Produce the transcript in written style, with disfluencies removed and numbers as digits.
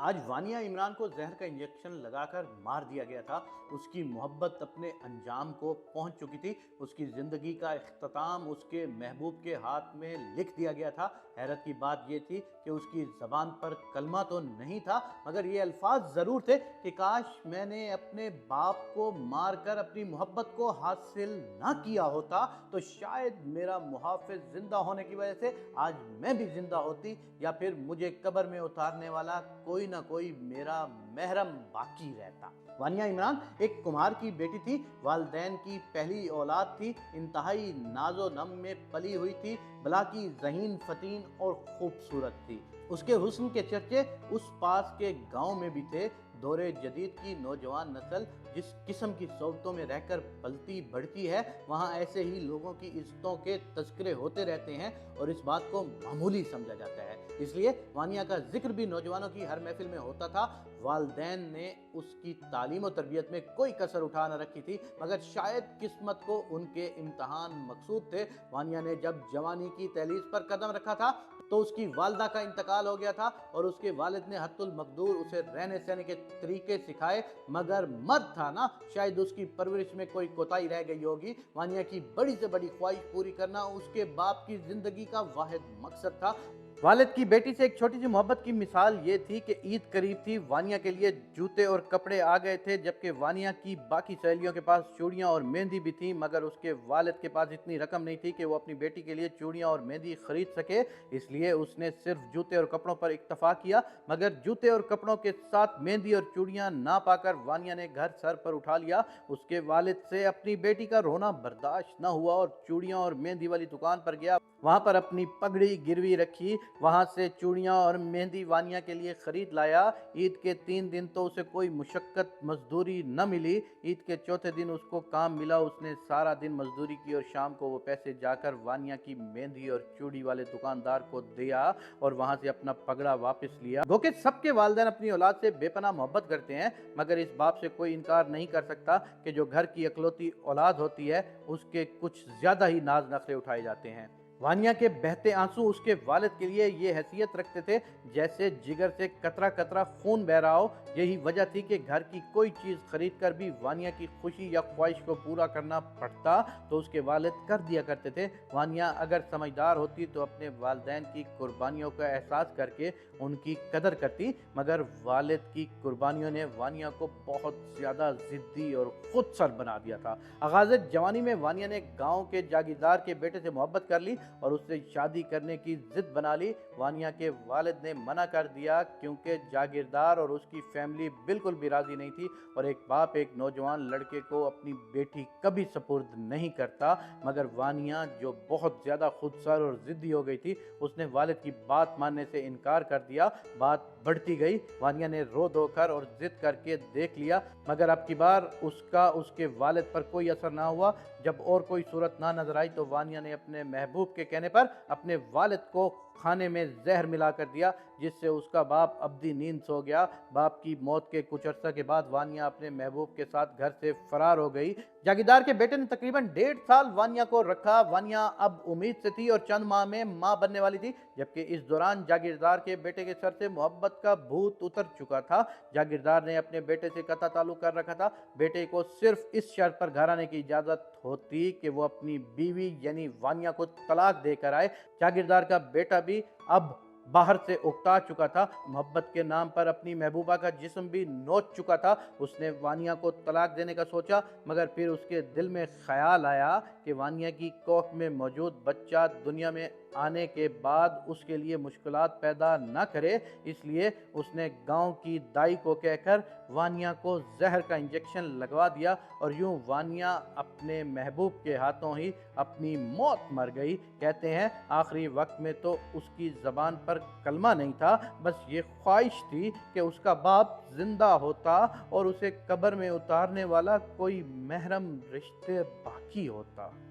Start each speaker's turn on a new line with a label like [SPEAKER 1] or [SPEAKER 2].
[SPEAKER 1] आज वानिया इमरान को जहर का इंजेक्शन लगाकर मार दिया गया था। उसकी मोहब्बत अपने अंजाम को पहुंच चुकी थी। उसकी ज़िंदगी का इख्तिताम उसके महबूब के हाथ में लिख दिया गया था। हैरत की बात यह थी कि उसकी ज़बान पर कलमा तो नहीं था, मगर ये अल्फाज ज़रूर थे कि काश मैंने अपने बाप को मारकर अपनी मोहब्बत को हासिल ना किया होता तो शायद मेरा मुहाफिज जिंदा होने की वजह से आज मैं भी जिंदा होती, या फिर मुझे कब्र में उतारने वाला कोई ना कोई मेरा महरम बाकी रहता। वानिया इमरान एक कुम्हार की बेटी थी। वालदैन की पहली औलाद थी। इंतहाई नाजो नम में पली हुई थी। भला की ज़हीन फतीन और खूबसूरत थी। उसके हुस्न के चर्चे उस पास के गांव में भी थे। दौरे जदीद की नौजवान नस्ल जिस किस्म की सोबतों में रहकर पलती बढ़ती है, वहाँ ऐसे ही लोगों की इज्जतों के तस्करे होते रहते हैं और इस बात को मामूली समझा जाता है। इसलिए वानिया का जिक्र भी नौजवानों की हर महफिल में होता था। वालदैन ने उसकी तालीम और तरबियत में कोई कसर उठा न रखी थी, मगर शायद किस्मत को उनके इम्तहान मकसूद थे। वानिया ने जब जवानी की तहलीज पर कदम रखा था तो उसकी वालदा का इंतकाल हो गया था और उसके वालिद ने हत्तुल मकदूर उसे रहने सहने के तरीके सिखाए, मगर मर्द था ना, शायद उसकी परवरिश में कोई कोताही रह गई होगी। वानिया की बड़ी से बड़ी ख्वाहिश पूरी करना उसके बाप की जिंदगी का वाहिद मकसद था। वालिद की बेटी से एक छोटी सी मोहब्बत की मिसाल ये थी कि ईद करीब थी। वानिया के लिए जूते और कपड़े आ गए थे, जबकि वानिया की बाकी सहेलियों के पास चूड़ियां और मेहंदी भी थी, मगर उसके वालिद के पास इतनी रकम नहीं थी कि वो अपनी बेटी के लिए चूड़ियां और मेहंदी खरीद सके। इसलिए उसने सिर्फ जूते और कपड़ों पर इक्तफा किया, मगर जूते और कपड़ों के साथ मेहंदी और चूड़ियां ना पाकर वानिया ने घर सर पर उठा लिया। उसके वालिद से अपनी बेटी का रोना बर्दाश्त न हुआ और चूड़ियां और मेहंदी वाली दुकान पर गया। वहां पर अपनी पगड़ी गिरवी रखी, वहां से चूड़ियां और मेहंदी वानिया के लिए खरीद लाया। ईद के 3 दिन तो उसे कोई मुशक्कत मजदूरी न मिली। ईद के चौथे दिन उसको काम मिला। उसने सारा दिन मजदूरी की और शाम को वो पैसे जाकर वानिया की मेहंदी और चूड़ी वाले दुकानदार को दिया और वहां से अपना पगड़ा वापस लिया। गो के सबके वालिदैन अपनी औलाद से बेपनाह मोहब्बत करते हैं, मगर इस बात से कोई इनकार नहीं कर सकता कि जो घर की इकलौती औलाद होती है उसके कुछ ज्यादा ही नाज नखरे उठाए जाते हैं। वानिया के बहते आंसू उसके वालिद के लिए ये हैसियत रखते थे जैसे जिगर से कतरा कतरा खून बह रहा हो। यही वजह थी कि घर की कोई चीज़ खरीद कर भी वानिया की खुशी या ख्वाहिश को पूरा करना पड़ता तो उसके वालिद कर दिया करते थे। वानिया अगर समझदार होती तो अपने वालिदैन की कुर्बानियों का एहसास करके उनकी कदर करती, मगर वालिद की कुर्बानियों ने वानिया को बहुत ज़्यादा ज़िद्दी और खुद सर बना दिया था। आगाज़ जवानी में वानिया ने गाँव के जागीरदार के बेटे से मोहब्बत कर ली और उससे शादी करने की जिद बना ली। वानिया के वालिद ने मना कर दिया क्योंकि जागीरदार और उसकी फैमिली बिल्कुल भी राजी नहीं थी और एक बाप एक नौजवान लड़के को अपनी बेटी कभी सपुर्द नहीं करता। मगर वानिया जो बहुत ज़्यादा खुदसर और ज़िद्दी हो गई थी, उसने वालिद की बात मानने से इनकार कर दिया। बात बढ़ती गई। वानिया ने रो धो कर और जिद करके देख लिया, मगर अब की बार उसका उसके वालिद पर कोई असर ना हुआ। जब और कोई सूरत ना नजर आई तो वानिया ने अपने महबूब के कहने पर अपने वालिद को खाने में जहर मिला कर दिया, जिससे उसका बाप अब्दी नींद सो गया। बाप की मौत के कुछ अर्सा के बाद वानिया अपने महबूब के साथ घर से फरार हो गई। जागीरदार के बेटे ने तकरीबन 1.5 साल वानिया को रखा। वानिया अब उम्मीद से थी और चंद माह में मां बनने वाली थी, जबकि इस दौरान जागीरदार के बेटे के सर से मोहब्बत का भूत उतर चुका था। जागीरदार ने अपने बेटे से कता ताल्लुक कर रखा था। बेटे को सिर्फ इस शर्त पर घर आने की इजाजत होती कि वो अपनी बीवी यानी वानिया को तलाक देकर आए। जागीरदार का बेटा भी अब बाहर से उकता चुका था। मोहब्बत के नाम पर अपनी महबूबा का जिस्म भी नोच चुका था। उसने वानिया को तलाक देने का सोचा, मगर फिर उसके दिल में ख्याल आया कि वानिया की कोख में मौजूद बच्चा दुनिया में आने के बाद उसके लिए मुश्किलात पैदा न करे। इसलिए उसने गांव की दाई को कहकर वानिया को जहर का इंजेक्शन लगवा दिया और यूं वानिया अपने महबूब के हाथों ही अपनी मौत मर गई। कहते हैं आखिरी वक्त में तो उसकी ज़बान पर कलमा नहीं था, बस ये ख्वाहिश थी कि उसका बाप जिंदा होता और उसे कब्र में उतारने वाला कोई महरम रिश्ते बाकी होता।